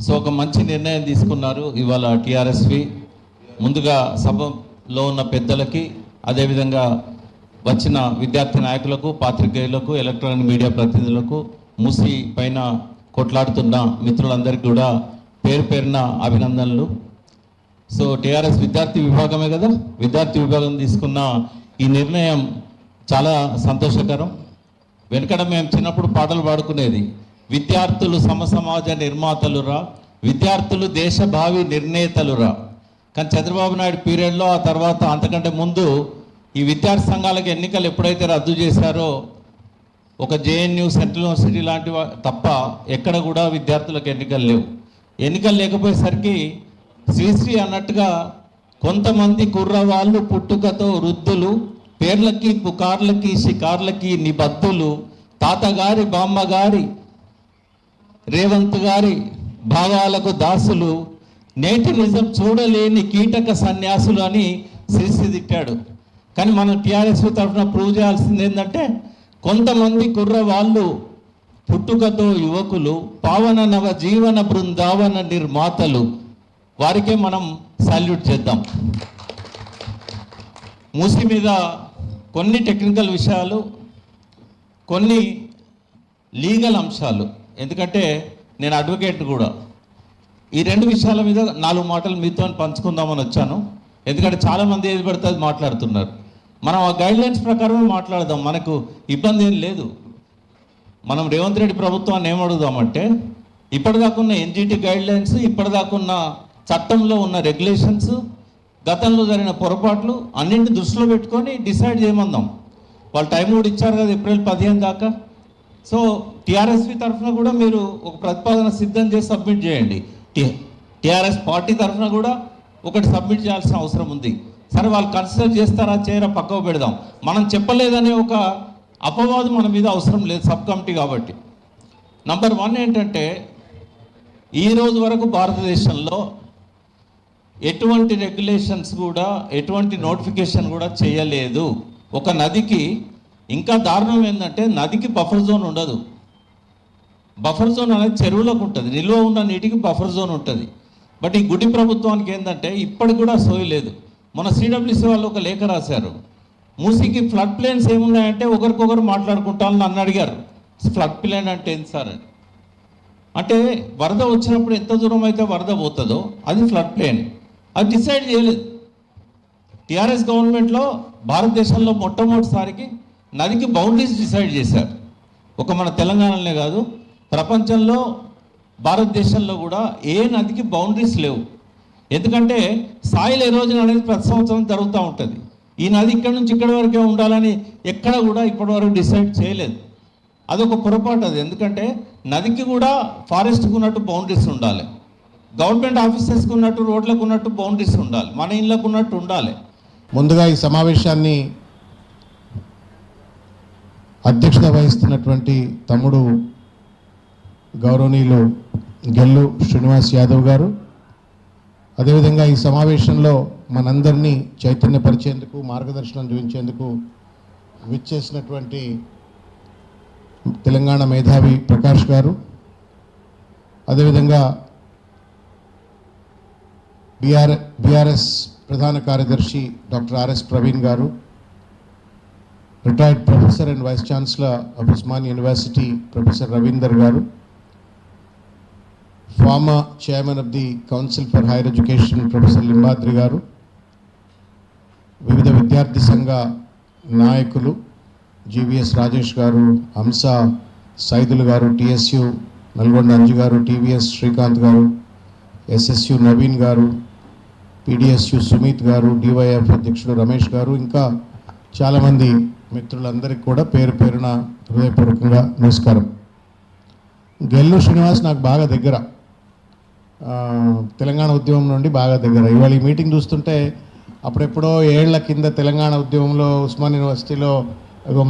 So ఒక మంచి నిర్ణయం తీసుకున్నారు ఇవాళ టీఆర్ఎస్వి. ముందుగా సభలో ఉన్న పెద్దలకి, అదేవిధంగా వచ్చిన విద్యార్థి నాయకులకు, పాత్రికేయులకు, ఎలక్ట్రానిక్ మీడియా ప్రతినిధులకు, మూసి పైన కొట్లాడుతున్న మిత్రులందరికీ కూడా పేరు పేరున అభినందనలు. సో టీఆర్ఎస్ విద్యార్థి విభాగమే కదా, విద్యార్థి విభాగం తీసుకున్న ఈ నిర్ణయం చాలా సంతోషకరం. వెనుకడ మేము చిన్నప్పుడు పాటలు పాడుకునేది, విద్యార్థులు సమసమాజ నిర్మాతలురా, విద్యార్థులు దేశ భావి నిర్ణేతలురా. కానీ చంద్రబాబు నాయుడు పీరియడ్లో, ఆ తర్వాత అంతకంటే ముందు ఈ విద్యార్థి సంఘాలకు ఎన్నికలు ఎప్పుడైతే రద్దు చేశారో, ఒక జేఎన్యూ, సెంట్రల్ యూనివర్సిటీ లాంటి తప్ప ఎక్కడ కూడా విద్యార్థులకు ఎన్నికలు లేవు. ఎన్నికలు లేకపోయేసరికి శ్రీశ్రీ అన్నట్టుగా కొంతమంది కుర్రవాళ్ళు పుట్టుకతో వృద్ధులు, పేర్లకి పుకార్లకి షికార్లకి నిబద్ధులు, తాతగారి బామ్మగారి రేవంత్ గారి భావాలకు దాసులు, నేటి నిజం చూడలేని కీటక సన్యాసులు అని శ్రీశ్రీ తిట్టాడు. కానీ మనం టీఆర్ఎస్ తరఫున ప్రూవ్ చేయాల్సింది ఏంటంటే, కొంతమంది కుర్రవాళ్ళు పుట్టుకతో యువకులు, పావన నవ జీవన బృందావన నిర్మాతలు, వారికే మనం సాల్యూట్ చేద్దాం. మూసి మీద కొన్ని టెక్నికల్ విషయాలు, కొన్ని లీగల్ అంశాలు, ఎందుకంటే నేను అడ్వకేట్ కూడా, ఈ రెండు విషయాల మీద 4 మాటలు మీతో పంచుకుందామని వచ్చాను. ఎందుకంటే చాలామంది ఏది పడితే అది మాట్లాడుతున్నారు. మనం ఆ గైడ్లైన్స్ ప్రకారం మాట్లాడదాం, మనకు ఇబ్బంది ఏం లేదు. మనం రేవంత్ రెడ్డి ప్రభుత్వాన్ని ఏమడుగుదామంటే, ఇప్పటిదాకున్న ఎన్జిటి గైడ్లైన్స్, ఇప్పటిదాకున్న చట్టంలో ఉన్న రెగ్యులేషన్స్, గతంలో జరిగిన పొరపాట్లు అన్నింటిని దృష్టిలో పెట్టుకొని డిసైడ్ చేయమందాం. వాళ్ళు టైం కూడా ఇచ్చారు కదా, ఏప్రిల్ 15 దాకా. సో టీఆర్ఎస్వి తరఫున కూడా మీరు ఒక ప్రతిపాదన సిద్ధం చేసి సబ్మిట్ చేయండి. టీఆర్ఎస్ పార్టీ తరఫున కూడా ఒకటి సబ్మిట్ చేయాల్సిన అవసరం ఉంది. సరే, వాళ్ళు కన్సిడర్ చేస్తారా చేయరా పక్కకు పెడదాం. మనం చెప్పలేదనే ఒక అపవాదం మన మీద అవసరం లేదు, సబ్ కమిటీ కాబట్టి. నంబర్ 1 ఏంటంటే, ఈరోజు వరకు భారతదేశంలో ఎటువంటి రెగ్యులేషన్స్ కూడా, ఎటువంటి నోటిఫికేషన్ కూడా చేయలేదు. ఒక నదికి ఇంకా దారుణం ఏంటంటే, నదికి బఫర్ జోన్ ఉండదు. బఫర్ జోన్ అనేది చెరువులకు ఉంటుంది, నిల్వ ఉన్న నీటికి బఫర్ జోన్ ఉంటుంది. బట్ ఈ గుడి ప్రభుత్వానికి ఏంటంటే ఇప్పటికి కూడా సోయి లేదు. మన సిడబ్ల్యూసీ వాళ్ళు ఒక లేఖ రాశారు, మూసీకి ఫ్లడ్ ప్లేన్స్ ఏమున్నాయంటే ఒకరికొకరు మాట్లాడుకుంటామని నన్ను అడిగారు. ఫ్లడ్ ప్లేన్ అంటే ఏంటి సార్ అని. అంటే వరద వచ్చినప్పుడు ఎంత దూరం అయితే వరద పోతుందో అది ఫ్లడ్ ప్లేన్. అది డిసైడ్ చేయలేదు. టీఆర్ఎస్ గవర్నమెంట్లో భారతదేశంలో మొట్టమొదటిసారికి నదికి బౌండరీస్ డిసైడ్ చేశారు. ఒక మన తెలంగాణలోనే కాదు, ప్రపంచంలో భారతదేశంలో కూడా ఏ నదికి బౌండరీస్ లేవు. ఎందుకంటే సాయిల్ ఎరోజన్ అనేది ప్రతి సంవత్సరం జరుగుతూ ఉంటుంది. ఈ నది ఇక్కడ నుంచి ఇక్కడి వరకే ఉండాలని ఎక్కడ కూడా ఇప్పటివరకు డిసైడ్ చేయలేదు. అదొక పొరపాటు అది. ఎందుకంటే నదికి కూడా ఫారెస్ట్కి ఉన్నట్టు బౌండరీస్ ఉండాలి, గవర్నమెంట్ ఆఫీసెస్కి ఉన్నట్టు, రోడ్లకు ఉన్నట్టు బౌండరీస్ ఉండాలి, మన ఇళ్ళకు ఉన్నట్టు ఉండాలి. ముందుగా ఈ సమావేశాన్ని అధ్యక్షత వహిస్తున్నటువంటి తమ్ముడు గౌరవనీయులు గెల్లు శ్రీనివాస్ యాదవ్ గారు, అదేవిధంగా ఈ సమావేశంలో మనందరినీ చైతన్యపరిచేందుకు, మార్గదర్శనం చూపించేందుకు విచ్చేసినటువంటి తెలంగాణ మేధావి ప్రకాష్ గారు, అదేవిధంగా బీఆర్ఎస్ ప్రధాన కార్యదర్శి doctor RS Praveen garu, retired professor and vice chancellor of Osmania university professor Ravinder garu, former chairman of the council for higher education professor Limbadri garu, వివిధ విద్యార్థి సంఘ నాయకులు జీవీఎస్ రాజేష్ గారు, హంస సైదులు గారు, టిఎస్యు నల్గొండ అంజు గారు, టీవీఎస్ శ్రీకాంత్ గారు, ఎస్ఎస్యు నవీన్ గారు, పీడిఎస్యు సుమిత్ గారు, డివైఎఫ్ అధ్యక్షుడు రమేష్ గారు, ఇంకా చాలామంది మిత్రులందరికీ కూడా పేరు పేరున హృదయపూర్వకంగా నమస్కారం. గెల్లు శ్రీనివాస్ నాకు బాగా దగ్గర, తెలంగాణ ఉద్యమం నుండి బాగా దగ్గర. ఇవాళ ఈ మీటింగ్ చూస్తుంటే అప్పుడెప్పుడో ఏళ్ల కింద తెలంగాణ ఉద్యమంలో ఉస్మాన్ యూనివర్సిటీలో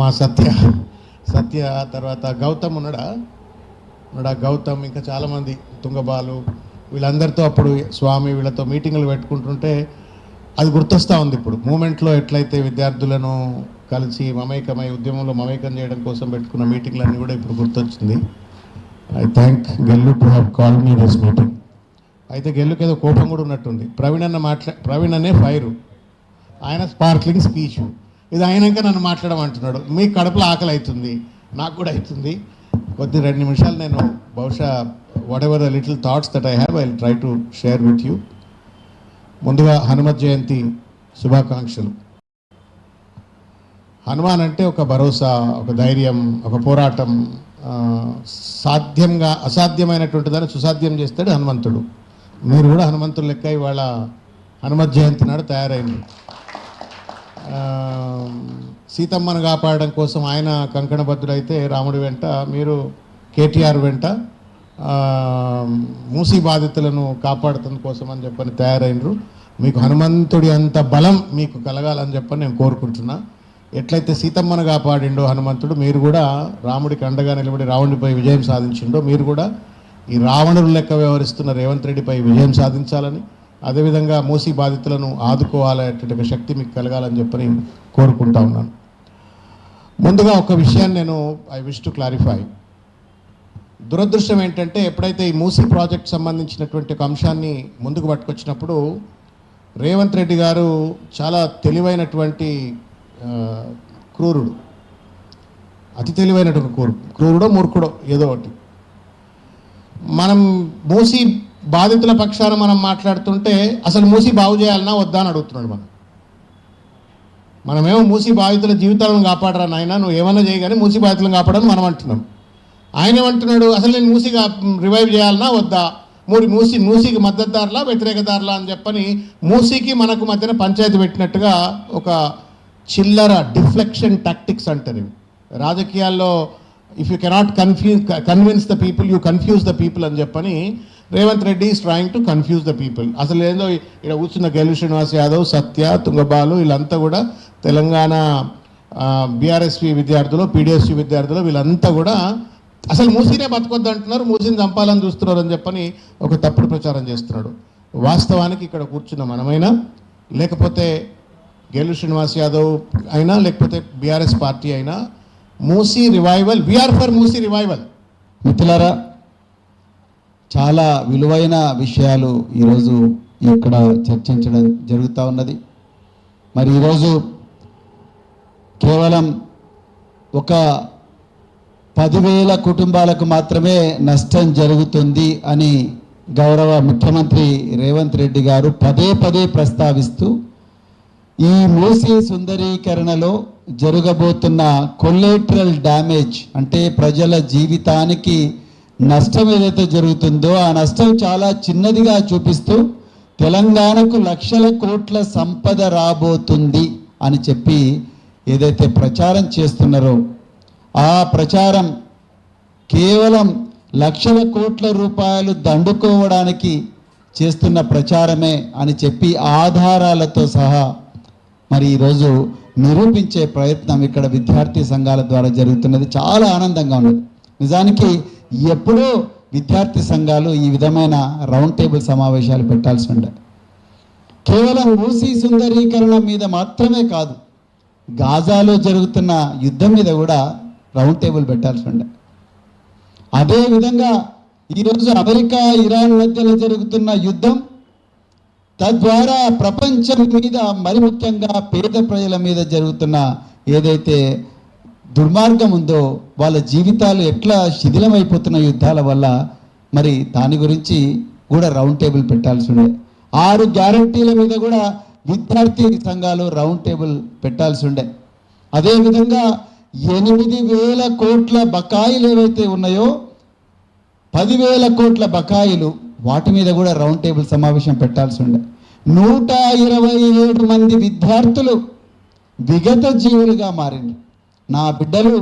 మా సత్య తర్వాత గౌతమ్ ఉన్నాడా గౌతమ్, ఇంకా చాలామంది తుంగబాలు, వీళ్ళందరితో అప్పుడు స్వామి వీళ్ళతో మీటింగులు పెట్టుకుంటుంటే అది గుర్తొస్తూ ఉంది. ఇప్పుడు మూమెంట్లో ఎట్లయితే విద్యార్థులను కలిసి మమేకమై ఉద్యమంలో మమేకం చేయడం కోసం పెట్టుకున్న మీటింగ్లన్నీ కూడా ఇప్పుడు గుర్తొచ్చింది. I thank Gellu to have called me this meeting. అయితే గెల్లుకేదో కోపం కూడా ఉన్నట్టుంది. ప్రవీణ్ అనే ఫైరు, ఆయన స్పార్క్లింగ్ స్పీచ్. ఇది అయినాక నన్ను మాట్లాడమంటున్నాడు. మీకు కడుపులో ఆకలి అవుతుంది, నాకు కూడా అవుతుంది. కొద్ది 2 నిమిషాలు నేను బహుశా what ever the little thoughts that I have I will try to share with you. ముందుగా హనుమత్ జయంతి శుభాకాంక్షలు. హనుమాన్ అంటే ఒక భరోసా, ఒక ధైర్యం, ఒక పోరాటం. అసాధ్యమైనటువంటి దాన్ని సుసాధ్యం చేస్తాడు హనుమంతుడు. మీరు కూడా హనుమంతుడు లెక్క ఇవాళ హనుమత్ జయంతి నాడు తయారైంది. సీతమ్మను కాపాడడం కోసం ఆయన కంకణబద్ధుడైతే రాముడి వెంట, మీరు కేటీఆర్ వెంట మూసీ బాధితులను కాపాడుతున్న కోసం అని చెప్పని తయారైనరు. మీకు హనుమంతుడి అంత బలం మీకు కలగాలని చెప్పని నేను కోరుకుంటున్నా. ఎట్లయితే సీతమ్మను కాపాడిండో హనుమంతుడు, మీరు కూడా రాముడికి అండగా నిలబడి రావణుడిపై విజయం సాధించిండో, మీరు కూడా ఈ రావణుడు లెక్క వ్యవహరిస్తున్న రేవంత్ రెడ్డిపై విజయం సాధించాలని, అదేవిధంగా మూసీ బాధితులను ఆదుకోవాలనేటువంటి శక్తి మీకు కలగాలని చెప్పని కోరుకుంటా ఉన్నాను. ముందుగా ఒక విషయాన్ని నేను ఐ విష్ టు క్లారిఫై. దురదృష్టం ఏంటంటే, ఎప్పుడైతే ఈ మూసీ ప్రాజెక్ట్ సంబంధించినటువంటి ఒక అంశాన్ని ముందుకు పట్టుకొచ్చినప్పుడు రేవంత్ రెడ్డి గారు చాలా తెలివైనటువంటి క్రూరుడు, అతి తెలివైనటువంటి క్రూరుడో మూర్ఖుడో ఏదో ఒకటి. మనం మూసీ బాధితుల పక్షాన మనం మాట్లాడుతుంటే అసలు మూసీ బాగు చేయాలన్నా వద్దా అని అడుగుతున్నాడు. మనమేమో మూసీ బాధితుల జీవితాలను కాపాడరా నాయన, నువ్వు ఏమన్నా చేయగానే మూసీ బాధితులను కాపాడని మనం అంటున్నాం. ఆయన ఏమంటున్నాడు, అసలు నేను మూసీగా రివైవ్ చేయాలన్నా వద్దా, మూసీకి మద్దతుదారులా వ్యతిరేకదారులా అని చెప్పని మూసీకి మనకు మధ్యన పంచాయతీ పెట్టినట్టుగా ఒక చిల్లర డిఫ్లెక్షన్ టాక్టిక్స్ అంటారు ఇవి రాజకీయాల్లో. If you cannot convince the people, you confuse the people అని చెప్పని Revanth Reddy is trying to confuse the people. అసలు ఏందో ఇక్కడ కూర్చున్న గెలు శ్రీనివాస్ యాదవ్, సత్య, తుంగబాలు వీళ్ళంతా కూడా తెలంగాణ బీఆర్ఎస్పీ విద్యార్థులు, పీడిఎస్పీ విద్యార్థులు, వీళ్ళంతా కూడా అసలు మూసీనే బతకొద్దు అంటున్నారు, మూసీని చంపాలని చూస్తున్నారు అని చెప్పని ఒక తప్పుడు ప్రచారం చేస్తున్నాడు. వాస్తవానికి ఇక్కడ కూర్చున్న మనమైనా, లేకపోతే గెలు శ్రీనివాస్ యాదవ్ అయినా, లేకపోతే బీఆర్ఎస్ పార్టీ అయినా, Musi revival, we are for Musi revival. మిత్రులారా, చాలా విలువైన విషయాలు ఈరోజు ఇక్కడ చర్చించడం జరుగుతూ ఉన్నది. మరి ఈరోజు కేవలం ఒక 10,000 కుటుంబాలకు మాత్రమే నష్టం జరుగుతుంది అని గౌరవ ముఖ్యమంత్రి రేవంత్ రెడ్డి గారు పదే పదే ప్రస్తావిస్తూ ఈ మూసీ సుందరీకరణలో జరగబోతున్న కొలేటరల్ డ్యామేజ్, అంటే ప్రజల జీవితానికి నష్టం ఏదైతే జరుగుతుందో ఆ నష్టం చాలా చిన్నదిగా చూపిస్తూ తెలంగాణకు లక్షల కోట్ల సంపద రాబోతుంది అని చెప్పి ఏదైతే ప్రచారం చేస్తున్నారో ఆ ప్రచారం కేవలం లక్షల కోట్ల రూపాయలు దండుకోవడానికి చేస్తున్న ప్రచారమే అని చెప్పి ఆధారాలతో సహా మరి ఈరోజు నిరూపించే ప్రయత్నం ఇక్కడ విద్యార్థి సంఘాల ద్వారా జరుగుతున్నది. చాలా ఆనందంగా ఉన్నది. నిజానికి ఎప్పుడూ విద్యార్థి సంఘాలు ఈ విధమైన రౌండ్ టేబుల్ సమావేశాలు పెట్టాల్సి ఉండే. కేవలం మూసీ సుందరీకరణ మీద మాత్రమే కాదు, గాజాలో జరుగుతున్న యుద్ధం మీద కూడా రౌండ్ టేబుల్ పెట్టాల్సి ఉండే. అదేవిధంగా ఈరోజు అమెరికా ఇరాన్ మధ్యలో జరుగుతున్న యుద్ధం, తద్వారా ప్రపంచం మీద, మరి ముఖ్యంగా పేద ప్రజల మీద జరుగుతున్న ఏదైతే దుర్మార్గం ఉందో, వాళ్ళ జీవితాలు ఎట్లా శిథిలమైపోతున్న యుద్ధాల వల్ల, మరి దాని గురించి కూడా రౌండ్ టేబుల్ పెట్టాల్సి ఉండే. 6 గ్యారంటీల మీద కూడా విద్యార్థి సంఘాలు రౌండ్ టేబుల్ పెట్టాల్సి ఉండే. అదేవిధంగా 8,000 కోట్ల బకాయిలు ఏవైతే ఉన్నాయో, 10,000 కోట్ల బకాయిలు, వాటి మీద కూడా రౌండ్ టేబుల్ సమావేశం పెట్టాల్సి ఉండే. 127 మంది విద్యార్థులు విగత జీవులుగా మారింది. నా బిడ్డలు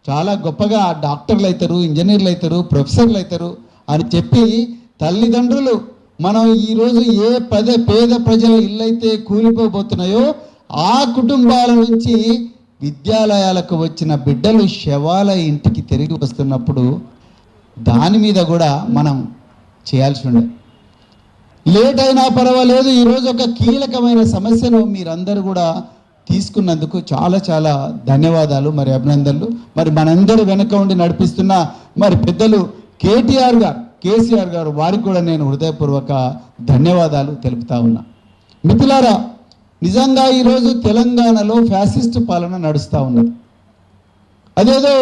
చాలా గొప్పగా డాక్టర్లు అవుతారు, ఇంజనీర్లు అవుతారు, ప్రొఫెసర్లు అవుతారు అని చెప్పి తల్లిదండ్రులు, మనం ఈరోజు ఏ పేద ప్రజల ఇళ్ళైతే కూలిపోబోతున్నాయో ఆ కుటుంబాల నుంచి విద్యాలయాలకు వచ్చిన బిడ్డలు శవాల ఇంటికి తిరిగి వస్తున్నప్పుడు దాని మీద కూడా మనం చేయాల్సి ఉండే. లేట్ అయినా పర్వాలేదు, ఈరోజు ఒక కీలకమైన సమస్యను మీరందరూ కూడా తీసుకున్నందుకు చాలా చాలా ధన్యవాదాలు, మరి అభినందనలు. మరి మనందరూ వెనక ఉండి నడిపిస్తున్న మరి పెద్దలు కేటీఆర్ గారు కేసీఆర్ గారు, వారికి కూడా నేను హృదయపూర్వక ధన్యవాదాలు తెలుపుతా ఉన్నా. మిత్రులారా, నిజంగా ఈరోజు తెలంగాణలో ఫ్యాసిస్ట్ పాలన నడుస్తూ ఉన్నది. అదేదో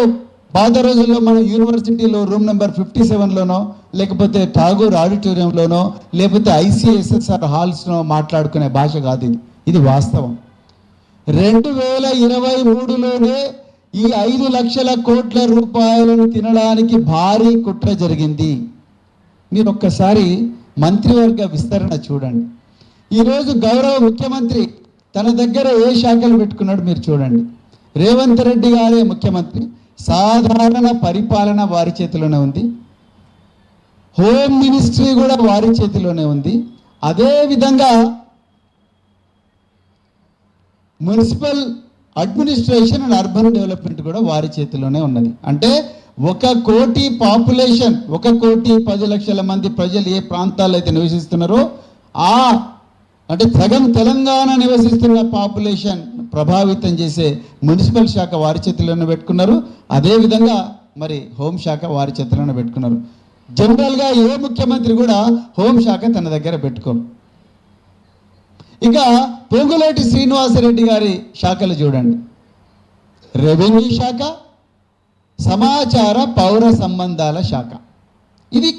పాత రోజుల్లో మన యూనివర్సిటీలో రూమ్ నెంబర్ 57లోనో లేకపోతే ఠాగూర్ ఆడిటోరియంలోనో లేకపోతే ICSSR హాల్స్లో మాట్లాడుకునే భాష కాదు ఇది. ఇది వాస్తవం. 2023లోనే ఈ 5 లక్షల కోట్ల రూపాయలను తినడానికి భారీ కుట్ర జరిగింది. మీరు ఒక్కసారి మంత్రివర్గ విస్తరణ చూడండి. ఈరోజు గౌరవ ముఖ్యమంత్రి తన దగ్గర ఏ శాఖలు పెట్టుకున్నాడు మీరు చూడండి. రేవంత్ రెడ్డి గారే ముఖ్యమంత్రి, సాధారణ పరిపాలన వారి చేతిలోనే ఉంది, హోమ్ మినిస్ట్రీ కూడా వారి చేతిలోనే ఉంది, అదేవిధంగా municipal administration and urban development కూడా వారి చేతిలోనే ఉన్నది. అంటే 1 కోటి పాపులేషన్, 1,10,00,000 మంది ప్రజలు ఏ ప్రాంతాల్లో అయితే నివసిస్తున్నారో అంటే సగం తెలంగాణ నివసిస్తున్న పాపులేషన్ ప్రభావితం చేసే మున్సిపల్ శాఖ వారి చేతిలోనే పెట్టుకున్నారు. అదేవిధంగా మరి హోంశాఖ వారి చేతిలోనే పెట్టుకున్నారు. జనరల్గా ఏ ముఖ్యమంత్రి కూడా హోంశాఖ తన దగ్గర పెట్టుకోరు. ఇక పొంగులేటి శ్రీనివాసరెడ్డి గారి శాఖలు చూడండి. రెవెన్యూ శాఖ, సమాచార పౌర సంబంధాల శాఖ. ఇది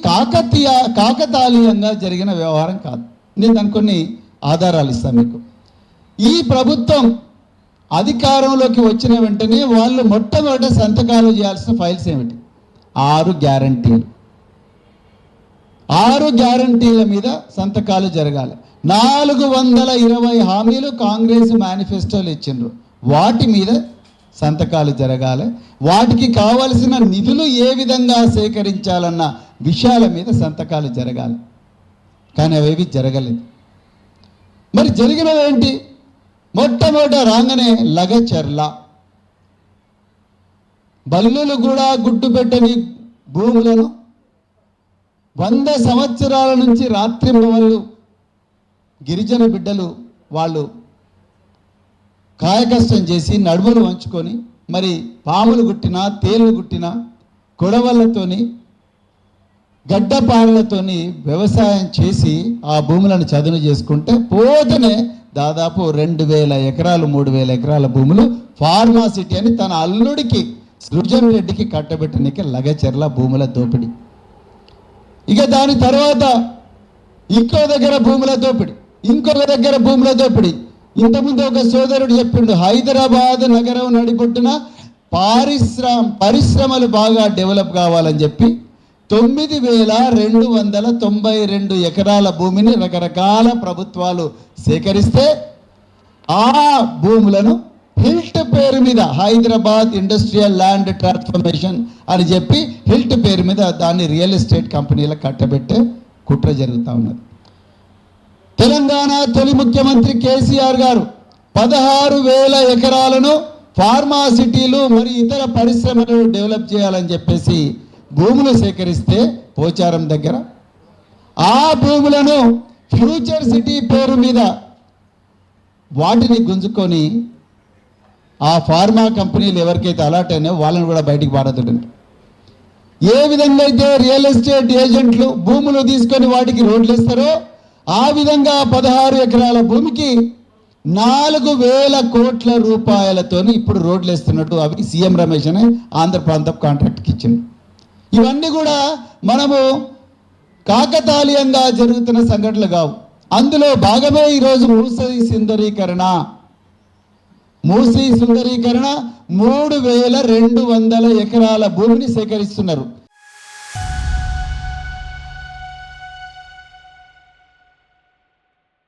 కాకతాళీయంగా జరిగిన వ్యవహారం కాదు. నేను దానికి కొన్ని ఆధారాలు ఇస్తాను మీకు. ఈ ప్రభుత్వం అధికారంలోకి వచ్చిన వెంటనే వాళ్ళు మొట్టమొదట సంతకాలు చేయాల్సిన ఫైల్స్ ఏమిటి? 6 గ్యారంటీలు. 6 గ్యారంటీల మీద సంతకాలు జరగాలి. 420 హామీలు కాంగ్రెస్ మేనిఫెస్టోలు ఇచ్చిండ్రు, వాటి మీద సంతకాలు జరగాలి. వాటికి కావలసిన నిధులు ఏ విధంగా సేకరించాలన్న విషయాల మీద సంతకాలు జరగాలి. కానీ అవేవి జరగలేదు. మరి జరిగినవేంటి? మొట్టమొదట రాగానే లగచర్ల, బల్లులు కూడా గుడ్డు పెట్టని భూములను 100 సంవత్సరాల నుంచి రాత్రింబవళ్ళు గిరిజన బిడ్డలు వాళ్ళు కాయకష్టం చేసి నడుములు వంచుకొని మరి పాములు గుట్టినా తేళ్లు గుట్టినా కొడవళ్ళతోని గడ్డపారలతోని వ్యవసాయం చేసి ఆ భూములను చదును చేసుకుంటే పోతనే దాదాపు 2,000 ఎకరాలు 3,000 ఎకరాల భూములు ఫార్మాసిటీ అని తన అల్లుడికి సృజన్ రెడ్డికి కట్టబెట్టడానికి లగచర్ల భూముల దోపిడీ. ఇక దాని తర్వాత ఇంకో దగ్గర భూముల దోపిడీ, ఇంకొక దగ్గర భూముల దోపిడీ. ఇంతకుముందు ఒక సోదరుడు చెప్పిండు, హైదరాబాద్ నగరం నడిబొట్టున పరిశ్రమలు బాగా డెవలప్ కావాలని చెప్పి 9,292 ఎకరాల భూమిని రకరకాల ప్రభుత్వాలు సేకరిస్తే ఆ భూములను హిల్ట్ పేరు మీద హైదరాబాద్ ఇండస్ట్రియల్ ల్యాండ్ ట్రాన్స్ఫర్మేషన్ అని చెప్పి హిల్ట్ పేరు మీద దాన్ని రియల్ ఎస్టేట్ కంపెనీలకు కట్టబెట్టే కుట్ర జరుగుతూ ఉన్నది. తెలంగాణ తొలి ముఖ్యమంత్రి కేసీఆర్ గారు 16,000 ఎకరాలను ఫార్మాసిటీలు మరి ఇతర పరిశ్రమలను డెవలప్ చేయాలని చెప్పేసి భూములు సేకరిస్తే పోచారం దగ్గర ఆ భూములను ఫ్యూచర్ సిటీ పేరు మీద వాటిని గుంజుకొని ఆ ఫార్మా కంపెనీలు ఎవరికైతే అలాట్ అయినాయో వాళ్ళని కూడా బయటికి పారదొడ్డారు. ఏ విధంగా అయితే రియల్ ఎస్టేట్ ఏజెంట్లు భూములు తీసుకొని వాటికి రోడ్లు ఇస్తారో ఆ విధంగా 16 ఎకరాల భూమికి 4,000 కోట్ల రూపాయలతోని ఇప్పుడు రోడ్లు వేస్తున్నట్టు అవి సీఎం రమేష్ అనే ఆంధ్ర ప్రాంతం కాంట్రాక్ట్కి ఇచ్చింది. ఇవన్నీ కూడా మనము కాకతాళీయంగా జరుగుతున్న సంఘటనలు కావు. అందులో భాగమే ఈరోజు మూసీ సుందరీకరణ. 3,200 ఎకరాల భూమిని సేకరిస్తున్నారు.